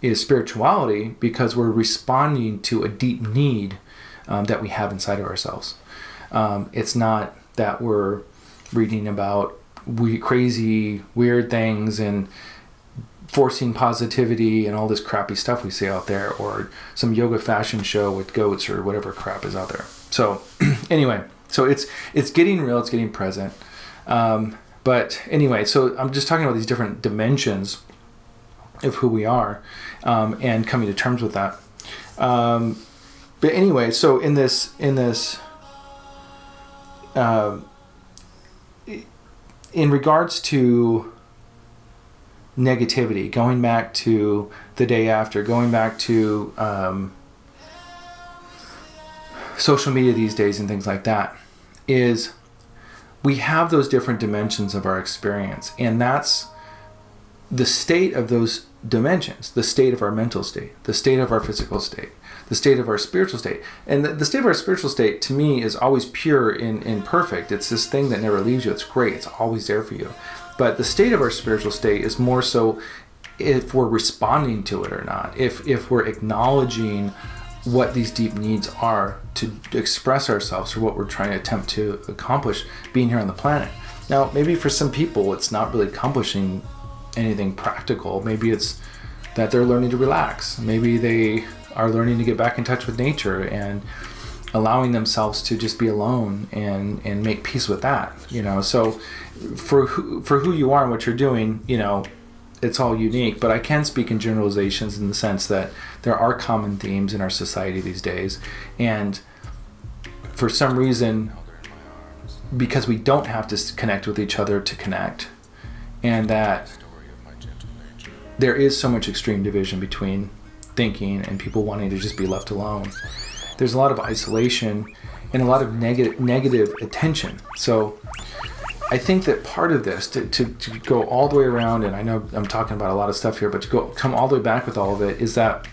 S1: is spirituality, because we're responding to a deep need that we have inside of ourselves. It's not that we're reading about crazy, weird things and forcing positivity and all this crappy stuff we see out there, or some yoga fashion show with goats or whatever crap is out there. So anyway, so it's getting real, it's getting present. But anyway, so I'm just talking about these different dimensions of who we are, and coming to terms with that. But anyway, so in this in regards to negativity, going back to the day after, going back to social media these days and things like that, is we have those different dimensions of our experience, and that's the state of those dimensions, the state of our mental state, the state of our physical state, the state of our spiritual state. And the state of our spiritual state, to me, is always pure and perfect. It's this thing that never leaves you. It's great. It's always there for you. But the state of our spiritual state is more so if we're responding to it or not, if we're acknowledging what these deep needs are to express ourselves or what we're trying to attempt to accomplish being here on the planet. Now, maybe for some people, it's not really accomplishing anything practical. Maybe it's that they're learning to relax. Maybe they are learning to get back in touch with nature and allowing themselves to just be alone and make peace with that, you know. So for who you are and what you're doing, you know, it's all unique, but I can speak in generalizations in the sense that there are common themes in our society these days, and for some reason, because we don't have to connect with each other to connect, and that there is so much extreme division between thinking and people wanting to just be left alone. There's a lot of isolation and a lot of negative attention. So I think that part of this, to go all the way around, and I know I'm talking about a lot of stuff here, but to come all the way back with all of it, is that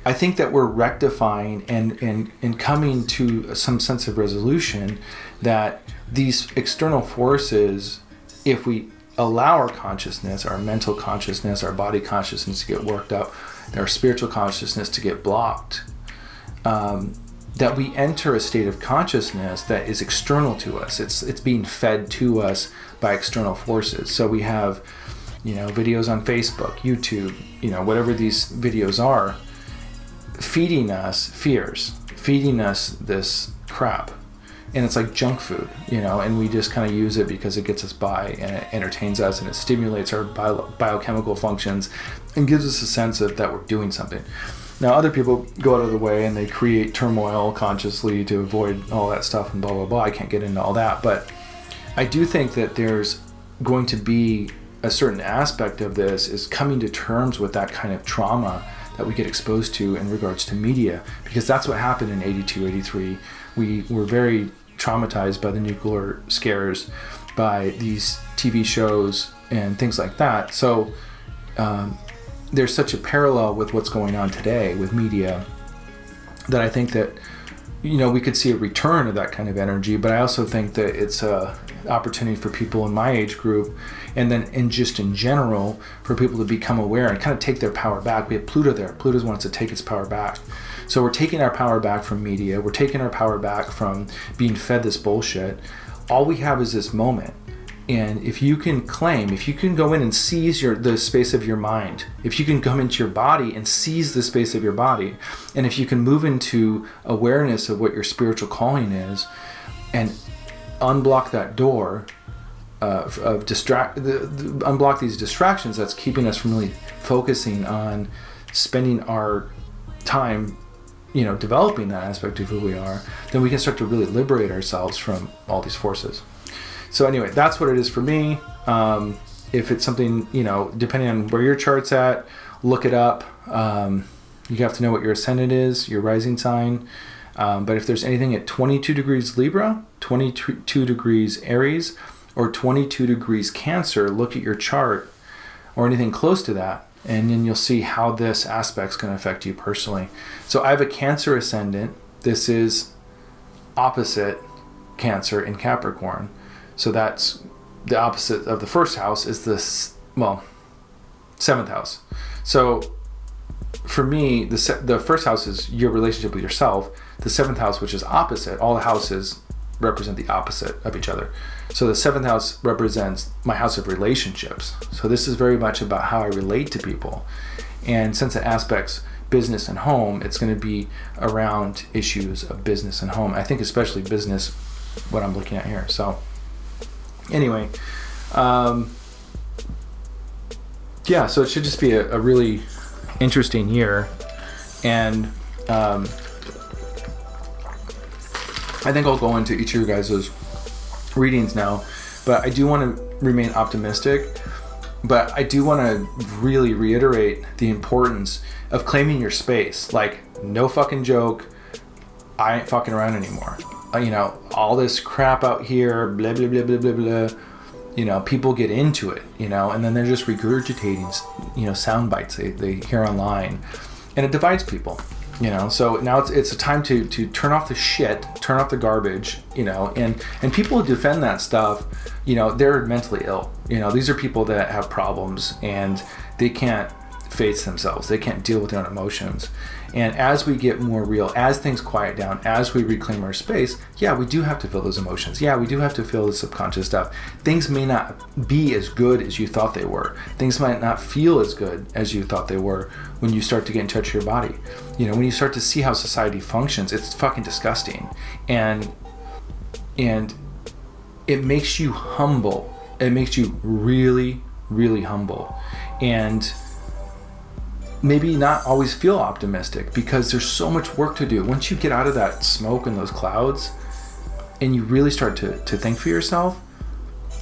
S1: I think that we're rectifying and coming to some sense of resolution that these external forces, if we allow our consciousness, our mental consciousness, our body consciousness to get worked up, our spiritual consciousness to get blocked, that we enter a state of consciousness that is external to us. It's being fed to us by external forces. So we have, you know, videos on Facebook, YouTube, you know, whatever these videos are, feeding us fears, feeding us this crap. And it's like junk food, you know, and we just kind of use it because it gets us by and it entertains us and it stimulates our biochemical functions and gives us a sense of that we're doing something. Now, other people go out of the way and they create turmoil consciously to avoid all that stuff and blah, blah, blah. I can't get into all that. But I do think that there's going to be a certain aspect of this is coming to terms with that kind of trauma that we get exposed to in regards to media. Because that's what happened in 82, 83. We were very traumatized by the nuclear scares, by these TV shows and things like that. So there's such a parallel with what's going on today with media that I think that, you know, we could see a return of that kind of energy, but I also think that it's a opportunity for people in my age group and then just in general for people to become aware and kind of take their power back. We have Pluto there. Pluto wants to take its power back. So we're taking our power back from media. We're taking our power back from being fed this bullshit. All we have is this moment. And if you can go in and seize the space of your mind, if you can come into your body and seize the space of your body, and if you can move into awareness of what your spiritual calling is and unblock that door, unblock these distractions that's keeping us from really focusing on spending our time, you know, developing that aspect of who we are, then we can start to really liberate ourselves from all these forces. So anyway, that's what it is for me. If it's something, you know, depending on where your chart's at, look it up. You have to know what your ascendant is, your rising sign. But if there's anything at 22 degrees Libra, 22 degrees Aries, or 22 degrees Cancer, look at your chart or anything close to that, and then you'll see how this aspect's going to affect you personally. So I have a Cancer ascendant. This is opposite Cancer in Capricorn. So that's the opposite of the first house is this, well, 7th house. So for me, the first house is your relationship with yourself. The 7th house, which is opposite, all the houses represent the opposite of each other. So the 7th house represents my house of relationships. So this is very much about how I relate to people. And since it aspects business and home, it's going to be around issues of business and home. I think especially business, what I'm looking at here. So anyway, yeah, so it should just be a really interesting year. And I think I'll go into each of your guys' readings now, but I do want to remain optimistic, but I do want to really reiterate the importance of claiming your space. Like, no fucking joke, I ain't fucking around anymore. You know, all this crap out here, blah, blah, blah, blah, blah, blah. You know, people get into it, you know, and then they're just regurgitating, you know, sound bites they hear online. And it divides people. So now it's a time to turn off the shit, turn off the garbage, and people who defend that stuff, they're mentally ill. These are people that have problems and they can't face themselves. They can't deal with their own emotions. And as we get more real, as things quiet down, as we reclaim our space, yeah, we do have to feel those emotions. Yeah, we do have to feel the subconscious stuff. Things may not be as good as you thought they were. Things might not feel as good as you thought they were when you start to get in touch with your body. When you start to see how society functions, it's fucking disgusting. And it makes you humble. It makes you really, really humble. And maybe not always feel optimistic because there's so much work to do. Once you get out of that smoke and those clouds and you really start to think for yourself,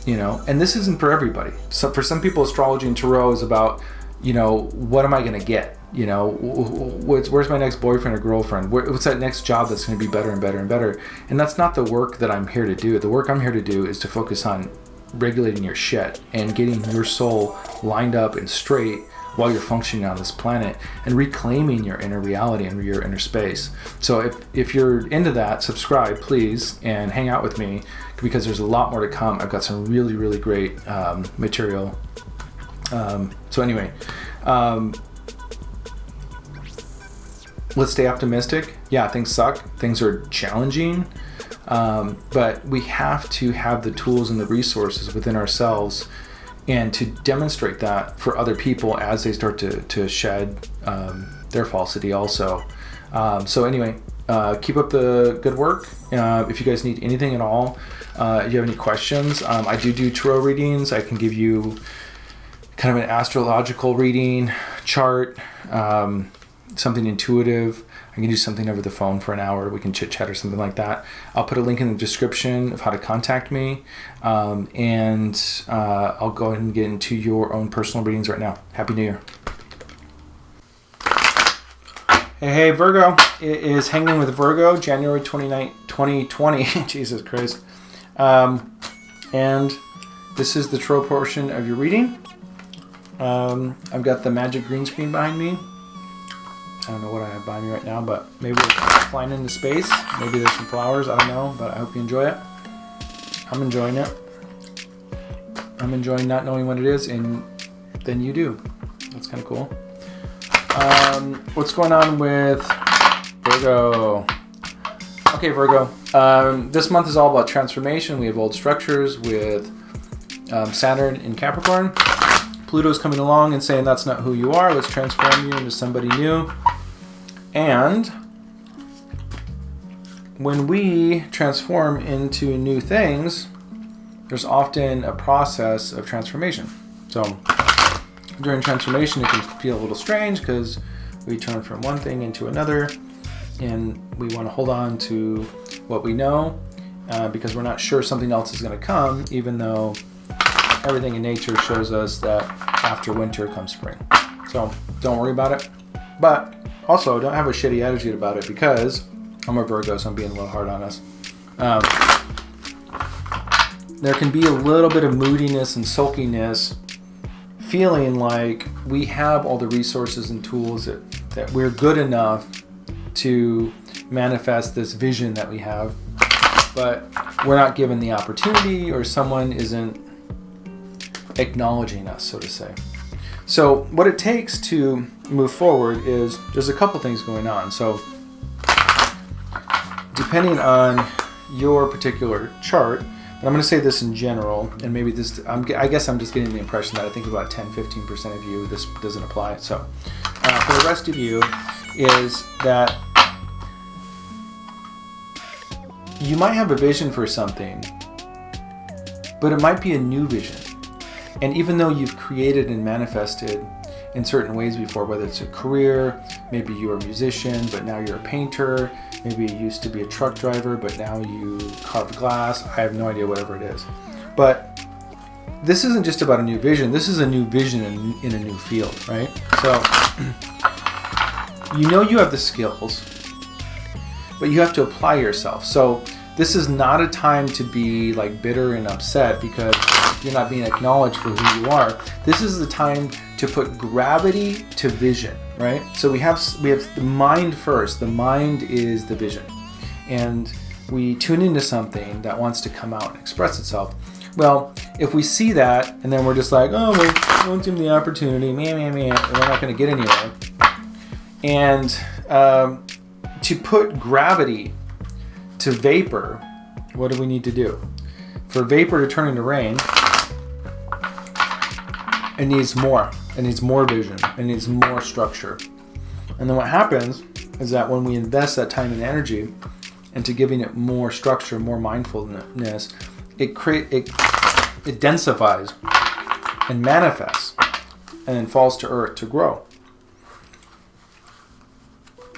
S1: and this isn't for everybody. So for some people, astrology and tarot is about, what am I going to get? Where's my next boyfriend or girlfriend? What's that next job that's going to be better and better and better? And that's not the work that I'm here to do. The work I'm here to do is to focus on regulating your shit and getting your soul lined up and straight while you're functioning on this planet and reclaiming your inner reality and your inner space. So if you're into that, subscribe, please, and hang out with me because there's a lot more to come. I've got some really, really great material. So anyway, let's stay optimistic. Yeah, things suck. Things are challenging. But we have to have the tools and the resources within ourselves and to demonstrate that for other people as they start to shed their falsity also. So anyway, keep up the good work. If you guys need anything at all, if you have any questions, I do tarot readings. I can give you kind of an astrological reading, chart, something intuitive. I can do something over the phone for an hour. We can chit chat or something like that. I'll put a link in the description of how to contact me. And I'll go ahead and get into your own personal readings right now. Happy New Year. Hey, Virgo. It is Hangin with Virgo, January 29th, 2020. Jesus Christ. And this is the tarot portion of your reading. I've got the magic green screen behind me. I don't know what I have behind me right now, but maybe we're flying into space. Maybe there's some flowers. I don't know, but I hope you enjoy it. I'm enjoying it. I'm enjoying not knowing what it is, and then you do. That's kind of cool. What's going on with Virgo? Okay, Virgo. This month is all about transformation. We have old structures with Saturn in Capricorn. Pluto's coming along and saying that's not who you are. Let's transform you into somebody new. And when we transform into new things, there's often a process of transformation. So during transformation, it can feel a little strange because we turn from one thing into another and we want to hold on to what we know because we're not sure something else is going to come, even though everything in nature shows us that after winter comes spring. So don't worry about it. But also don't have a shitty attitude about it because I'm a Virgo, so I'm being a little hard on us. There can be a little bit of moodiness and sulkiness, feeling like we have all the resources and tools that we're good enough to manifest this vision that we have, but we're not given the opportunity or someone isn't acknowledging us, so to say. So what it takes to move forward is there's a couple things going on. So depending on your particular chart, but I'm going to say this in general, and maybe this, I guess I'm just getting the impression that I think about 10-15% of you, this doesn't apply. So for the rest of you is that you might have a vision for something, but it might be a new vision. And even though you've created and manifested in certain ways before, whether it's a career, maybe you're a musician, but now you're a painter, maybe you used to be a truck driver, but now you carve glass, I have no idea, whatever it is. But this isn't just about a new vision, this is a new vision in a new field, right? So, you know you have the skills, but you have to apply yourself. So this is not a time to be like bitter and upset because you're not being acknowledged for who you are. This is the time to put gravity to vision, right? So we have the mind first. The mind is the vision. And we tune into something that wants to come out and express itself. Well, if we see that and then we're just like, oh, well, we won't give them the opportunity, and we're not going to get anywhere. And to put gravity to vapor, what do we need to do? For vapor to turn into rain, it needs more. It needs more vision. It needs more structure. And then what happens is that when we invest that time and energy into giving it more structure, more mindfulness, it densifies and manifests and then falls to earth to grow.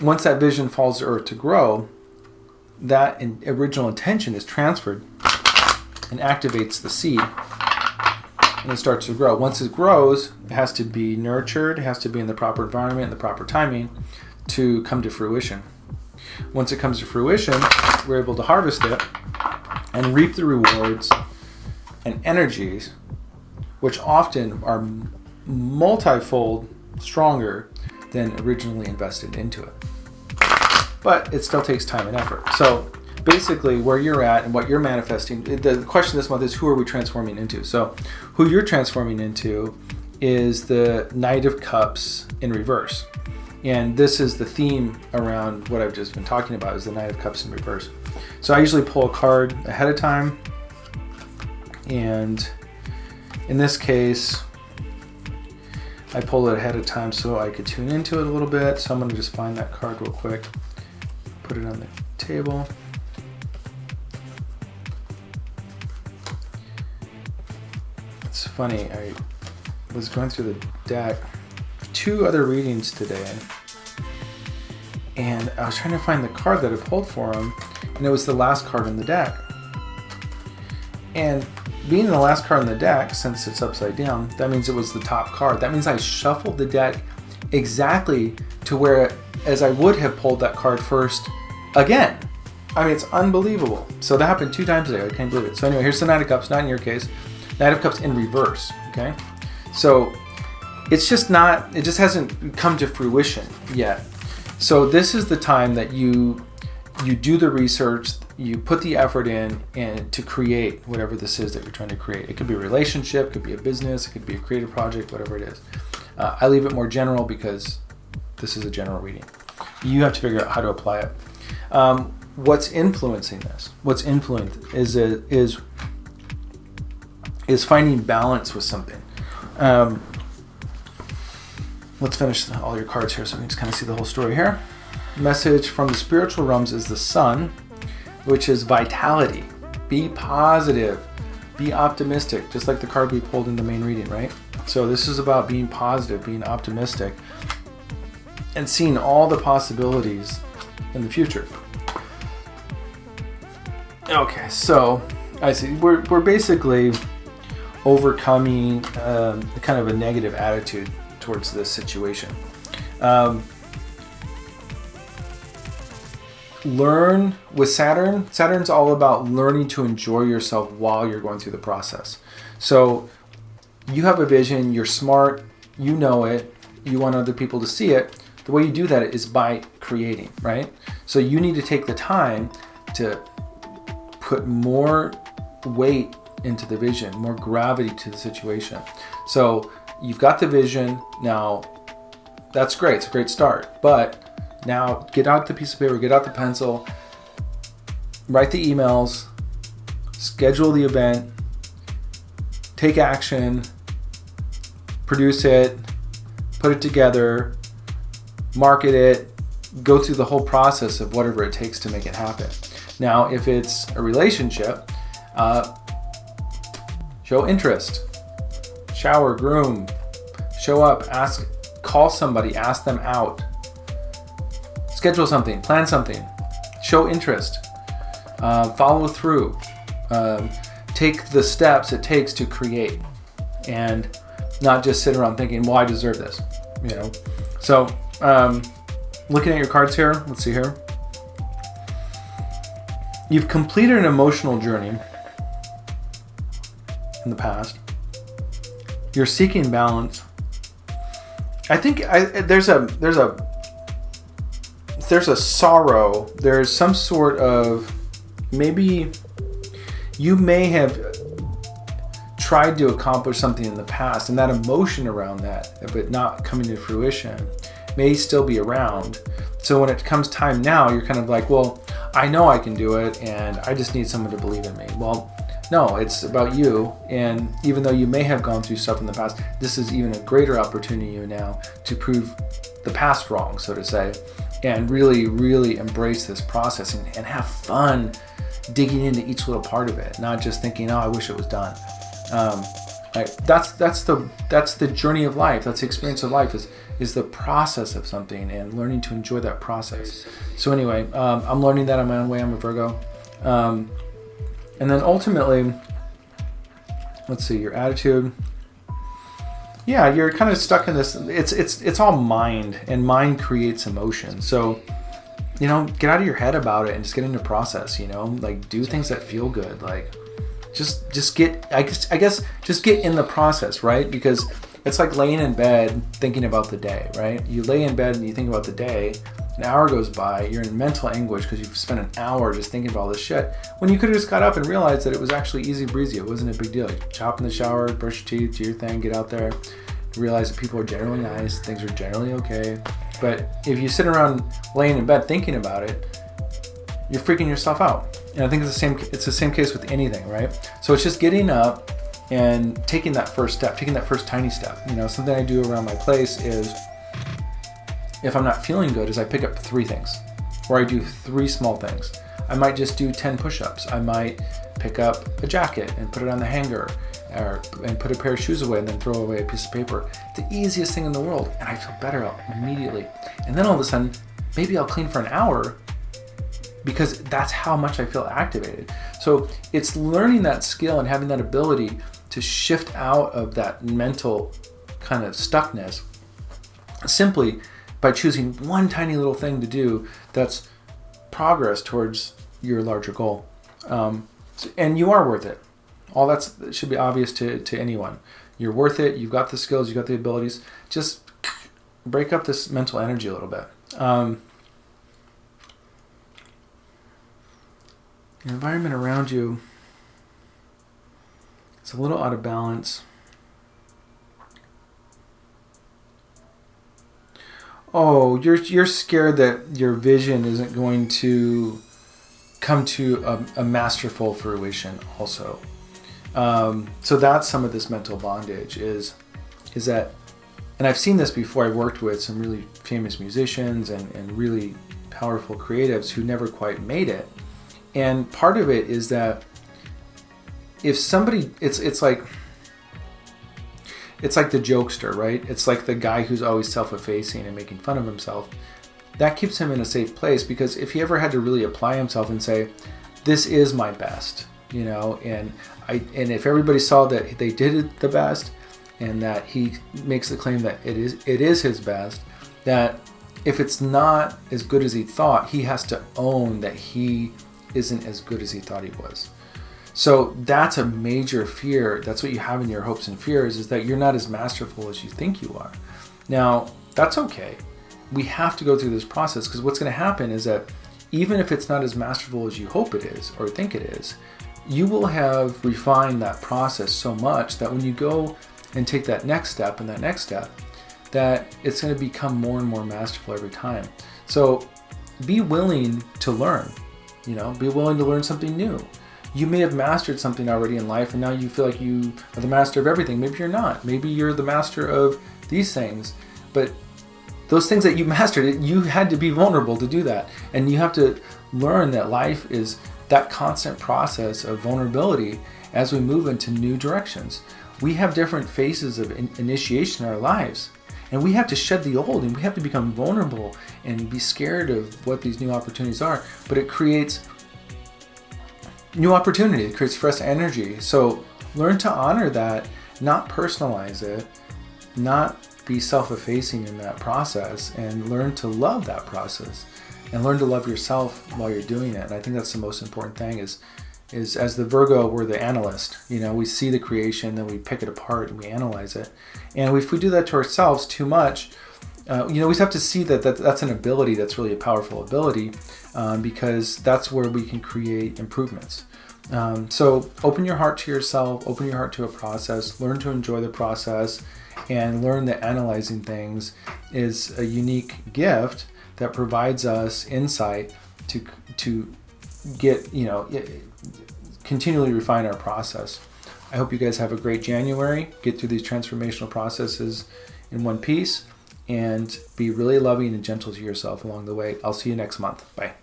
S1: Once that vision falls to earth to grow, that original intention is transferred and activates the seed, and it starts to grow. Once it grows, it has to be nurtured, it has to be in the proper environment, and the proper timing to come to fruition. Once it comes to fruition, we're able to harvest it and reap the rewards and energies, which often are multifold stronger than originally invested into it. But it still takes time and effort. So basically where you're at and what you're manifesting, the question this month is, who are we transforming into? So who you're transforming into is the Knight of Cups in reverse. And this is the theme around what I've just been talking about, is the Knight of Cups in reverse. So I usually pull a card ahead of time. And in this case, I pulled it ahead of time so I could tune into it a little bit. So I'm going to just find that card real quick, put it on the table. It's funny, I was going through the deck, 2 other readings today, and I was trying to find the card that I pulled for him, and it was the last card in the deck. And being the last card in the deck, since it's upside down, that means it was the top card. That means I shuffled the deck exactly to where, as I would have pulled that card first again. I mean, it's unbelievable. So that happened 2 times today. I can't believe it. So anyway, here's the Knight of Cups, not in your case. Knight of Cups in reverse, okay? So it's just not, it just hasn't come to fruition yet. So this is the time that you do the research, you put the effort in and to create whatever this is that you're trying to create. It could be a relationship, it could be a business, it could be a creative project, whatever it is. I leave it more general because this is a general reading. You have to figure out how to apply it. What's influencing this? What's influenced is finding balance with something. Let's finish all your cards here so we can just kind of see the whole story here. Message from the spiritual realms is the Sun, which is vitality. Be positive. Be optimistic, just like the card we pulled in the main reading, right? So this is about being positive, being optimistic, and seeing all the possibilities in the future. Okay, so I see we're basically overcoming kind of a negative attitude towards this situation. Learn with Saturn. Saturn's all about learning to enjoy yourself while you're going through the process. So you have a vision, you're smart, you know it, you want other people to see it. The way you do that is by creating, right? So you need to take the time to put more weight into the vision, more gravity to the situation. So you've got the vision, now that's great, it's a great start, but now get out the piece of paper, get out the pencil, write the emails, schedule the event, take action, produce it, put it together, market it, go through the whole process of whatever it takes to make it happen. Now, if it's a relationship, show interest, shower, groom, show up, call somebody, ask them out, schedule something, plan something, show interest, follow through, take the steps it takes to create, and not just sit around thinking, well, I deserve this, you know. So looking at your cards here, let's see here. You've completed an emotional journey in the past. You're seeking balance, I think there's a sorrow. There's some sort of, maybe you may have tried to accomplish something in the past, and that emotion around that, but not coming to fruition, may still be around. So when it comes time now, you're kind of like, well, I know I can do it, and I just need someone to believe in me. Well, no, it's about you. And even though you may have gone through stuff in the past, this is even a greater opportunity you now to prove the past wrong, so to say, and really, really embrace this process and have fun digging into each little part of it, not just thinking, oh, I wish it was done. That's the journey of life. That's the experience of life, is the process of something and learning to enjoy that process. So anyway, I'm learning that on my own way. I'm a Virgo. And then ultimately, let's see, your attitude. Yeah, you're kind of stuck in this. It's all mind, and mind creates emotion. So, get out of your head about it and just get into process. Like do things that feel good. Like just get, I guess just get in the process, right? Because it's like laying in bed thinking about the day, right? You lay in bed and you think about the day. An hour goes by, you're in mental anguish because you've spent an hour just thinking about all this shit, when you could have just got up and realized that it was actually easy breezy. It wasn't a big deal. You hop in the shower, brush your teeth, do your thing, get out there, realize that people are generally nice, things are generally okay. But if you sit around laying in bed thinking about it, you're freaking yourself out. And I think it's the same case with anything, right? So it's just getting up and taking that first step, taking that first tiny step. Something I do around my place is, if I'm not feeling good, is I pick up 3 things, or I do 3 small things. I might just do 10 push-ups. I might pick up a jacket and put it on the hanger, and put a pair of shoes away and then throw away a piece of paper. It's the easiest thing in the world, and I feel better immediately. And then all of a sudden, maybe I'll clean for an hour, because that's how much I feel activated. So it's learning that skill and having that ability to shift out of that mental kind of stuckness simply by choosing one tiny little thing to do that's progress towards your larger goal. And you are worth it. All that should be obvious to anyone. You're worth it. You've got the skills. You've got the abilities. Just break up this mental energy a little bit. The environment around you is a little out of balance. Oh, you're scared that your vision isn't going to come to a masterful fruition also. So that's some of this mental bondage is that, and I've seen this before. I've worked with some really famous musicians and really powerful creatives who never quite made it. And part of it is that if somebody, it's like the jokester, right? It's like the guy who's always self-effacing and making fun of himself. That keeps him in a safe place, because if he ever had to really apply himself and say, this is my best, and if everybody saw that they did it the best, and that he makes the claim that it is his best, that if it's not as good as he thought, he has to own that he isn't as good as he thought he was. So that's a major fear. That's what you have in your hopes and fears, is that you're not as masterful as you think you are. Now, that's okay. We have to go through this process, because what's going to happen is that even if it's not as masterful as you hope it is or think it is, you will have refined that process so much that when you go and take that next step and that next step, that it's going to become more and more masterful every time. So be willing to learn, be willing to learn something new. You may have mastered something already in life, and now you feel like you are the master of everything. Maybe you're not. Maybe you're the master of these things, but those things that you mastered, you had to be vulnerable to do that. And you have to learn that life is that constant process of vulnerability as we move into new directions. We have different phases of initiation in our lives, and we have to shed the old, and we have to become vulnerable and be scared of what these new opportunities are. But it creates new opportunity. It creates fresh energy. So learn to honor that, not personalize it, not be self-effacing in that process, and learn to love that process and learn to love yourself while you're doing it. And I think that's the most important thing, is is as the Virgo, we're the analyst. We see the creation, then we pick it apart and we analyze it. And if we do that to ourselves too much, we just have to see that's an ability that's really a powerful ability, because that's where we can create improvements. So open your heart to yourself, open your heart to a process, learn to enjoy the process, and learn that analyzing things is a unique gift that provides us insight to get, continually refine our process. I hope you guys have a great January, get through these transformational processes in one piece, and be really loving and gentle to yourself along the way. I'll see you next month. Bye.